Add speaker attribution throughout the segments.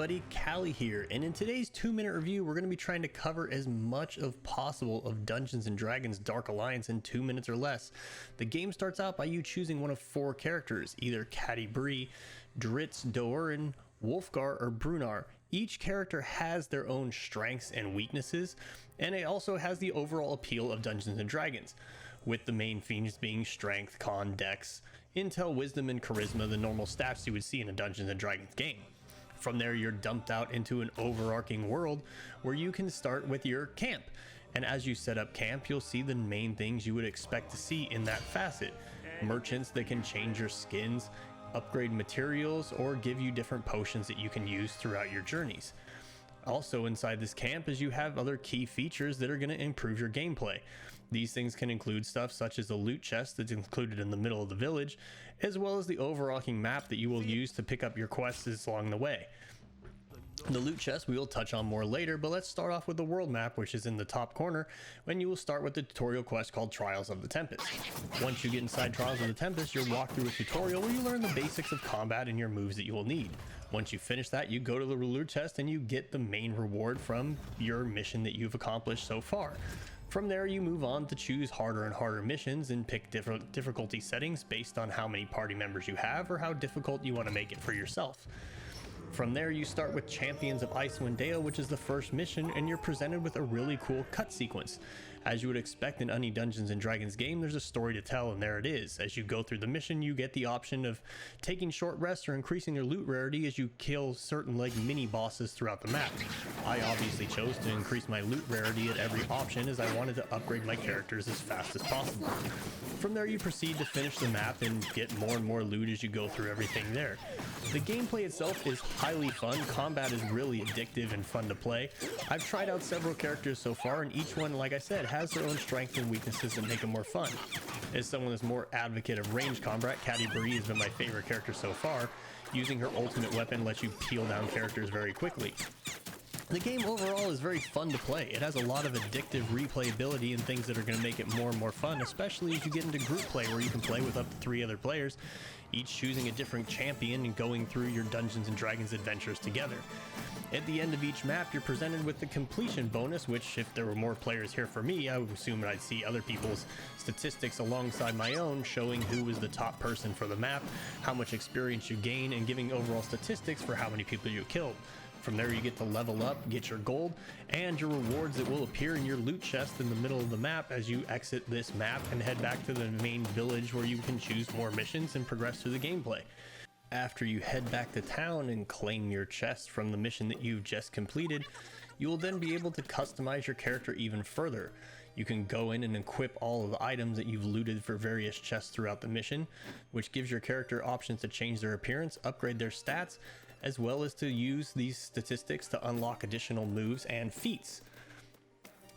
Speaker 1: everybody, Callie here, and in today's 2-minute review we're going to be trying to cover as much of possible of Dungeons & Dragons Dark Alliance in 2 minutes or less. The game starts out by you choosing one of 4 characters, either Catti Brie, Dritz Do'Uran, Wolfgar, or Brunar. Each character has their own strengths and weaknesses, and it also has the overall appeal of Dungeons & Dragons, with the main themes being Strength, Con, Dex, Intel, Wisdom, and Charisma, the normal stats you would see in a Dungeons & Dragons game. From there, you're dumped out into an overarching world where you can start with your camp. And as you set up camp, you'll see the main things you would expect to see in that facet. Merchants that can change your skins, upgrade materials, or give you different potions that you can use throughout your journeys. Also inside this camp is you have other key features that are going to improve your gameplay. These things can include stuff such as a loot chest that's included in the middle of the village, as well as the overarching map that you will use to pick up your quests along the way. The loot chest we will touch on more later, but let's start off with the world map, which is in the top corner, when you will start with the tutorial quest called Trials of the Tempest. Once you get inside Trials of the Tempest, you'll walk through a tutorial where you learn the basics of combat and your moves that you will need. Once you finish that, you go to the loot chest and you get the main reward from your mission that you've accomplished so far. From there, you move on to choose harder and harder missions and pick different difficulty settings based on how many party members you have or how difficult you want to make it for yourself. From there, you start with Champions of Icewind Dale, which is the first mission, and you're presented with a really cool cut sequence. As you would expect in any Dungeons & Dragons game, there's a story to tell, and there it is. As you go through the mission, you get the option of taking short rests or increasing your loot rarity as you kill certain mini bosses throughout the map. I obviously chose to increase my loot rarity at every option as I wanted to upgrade my characters as fast as possible. From there, you proceed to finish the map and get more and more loot as you go through everything there. The gameplay itself is highly fun. Combat is really addictive and fun to play. I've tried out several characters so far, and each one, like I said, has their own strengths and weaknesses that make them more fun. As someone that's more advocate of range combat, Catti Brie has been my favorite character so far. Using her ultimate weapon lets you peel down characters very quickly. The game overall is very fun to play. It has a lot of addictive replayability and things that are going to make it more and more fun, especially as you get into group play where you can play with up to 3 other players, each choosing a different champion and going through your Dungeons & Dragons adventures together. At the end of each map, you're presented with the completion bonus, which if there were more players here for me, I would assume that I'd see other people's statistics alongside my own, showing who was the top person for the map, how much experience you gain, and giving overall statistics for how many people you killed. From there, you get to level up, get your gold, and your rewards that will appear in your loot chest in the middle of the map as you exit this map and head back to the main village where you can choose more missions and progress through the gameplay. After you head back to town and claim your chest from the mission that you've just completed, you will then be able to customize your character even further. You can go in and equip all of the items that you've looted for various chests throughout the mission, which gives your character options to change their appearance, upgrade their stats, as well as to use these statistics to unlock additional moves and feats.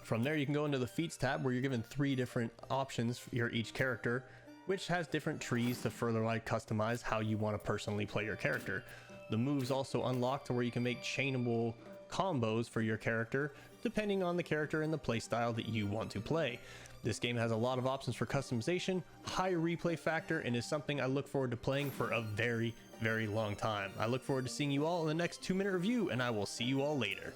Speaker 1: From there, you can go into the feats tab where you're given 3 different options for each character, which has different trees to further customize how you want to personally play your character. The moves also unlock to where you can make chainable combos for your character, depending on the character and the playstyle that you want to play. This game has a lot of options for customization, high replay factor, and is something I look forward to playing for a very, very long time. I look forward to seeing you all in the next 2-minute review, and I will see you all later.